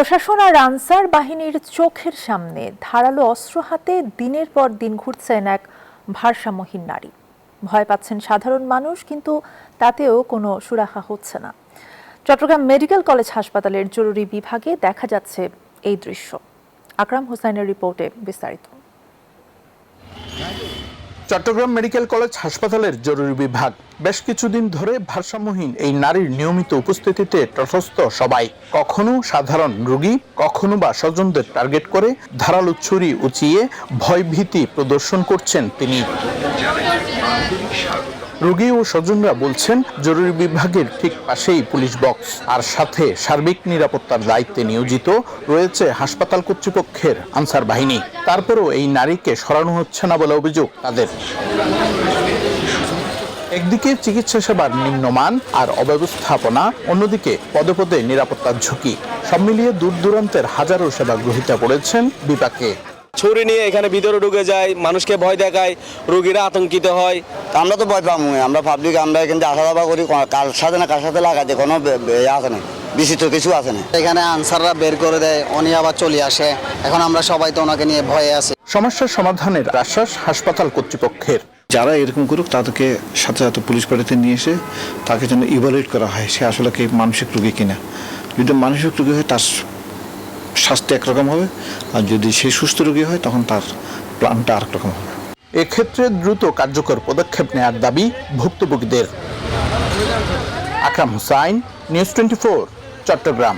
প্রশাসন আর আনসার বাহিনীর চোখের সামনে ধারালো অস্ত্র হাতে দিনের পর দিন ঘুরছেন এক ভারসাম্যহীন নারী। ভয় পাচ্ছেন সাধারণ মানুষ, কিন্তু তাতেও কোনো সুরাহা হচ্ছে না। চট্টগ্রাম মেডিকেল কলেজ হাসপাতালের জরুরি বিভাগে দেখা যাচ্ছে এই দৃশ্য। আকরাম হোসাইনের রিপোর্টে বিস্তারিত। চট্টগ্রাম মেডিকেল কলেজ হাসপাতালের জরুরি বিভাগ। বেশ কিছুদিন ধরে ভারসাম্যহীন এই নারীর নিয়মিত উপস্থিতিতে তটস্থ সবাই। কখনো সাধারণ রোগী, কখনো বা স্বজনদের টার্গেট করে ধারালো ছুরি উঁচিয়ে ভয়ভীতি প্রদর্শন করছেন তিনি। রোগী ও স্বজনরা বলছেন, জরুরি বিভাগের ঠিক পাশেই পুলিশ বক্স, আর সাথে সার্বিক নিরাপত্তার দায়িত্বে নিয়োজিত রয়েছে হাসপাতাল কর্তৃপক্ষের আনসার বাহিনী। তারপরেও এই নারীকে সরানো হচ্ছে না বলে অভিযোগ তাদের। একদিকে চিকিৎসা সেবার নিম্নমান আর অব্যবস্থাপনা, অন্যদিকে পদে পদে নিরাপত্তার ঝুঁকি। সব মিলিয়ে দূর দূরান্তের হাজারো সেবা গ্রহীতা পড়েছেন বিপাকে। ছুরি নিয়ে এখানে ভিতরে ঢুকে যায়, মানুষকে ভয় দেখায়, রোগীরা আতঙ্কিত হয়। আমরা তো ভয় পাবো, আমরা পাবলিক, আমরা কিন্তু আসা যাওয়া করি, কার সাথে না কার সাথে লাগাতে কোনো আছে না, বিচিত্র কিছু আছে না। এখানে আনসাররা বের করে দেয়, উনি আবার চলে আসে। এখন আমরা সবাই তো ওনাকে নিয়ে ভয়ে আছি। সমস্যার সমাধানের আশ্বাস হাসপাতাল কর্তৃপক্ষের। যারা এরকম করুক তাদেরকে সাথে সাথে পুলিশ পাঠিয়ে নিয়ে এসে তাকে যেন ইভালুয়েট করা হয়, সে আসলে কি মানসিক রোগী কিনা। যদি মানসিক রোগী হয় তার শাস্তি একরকম হবে, আর যদি সে সুস্থ রোগী হয় তখন তার প্ল্যানটা আরেক রকম হবে। এক্ষেত্রে দ্রুত কার্যকর পদক্ষেপ নেওয়ার দাবি ভুক্তভোগীদের। আকরাম হোসাইন, নিউজ 24, চট্টগ্রাম।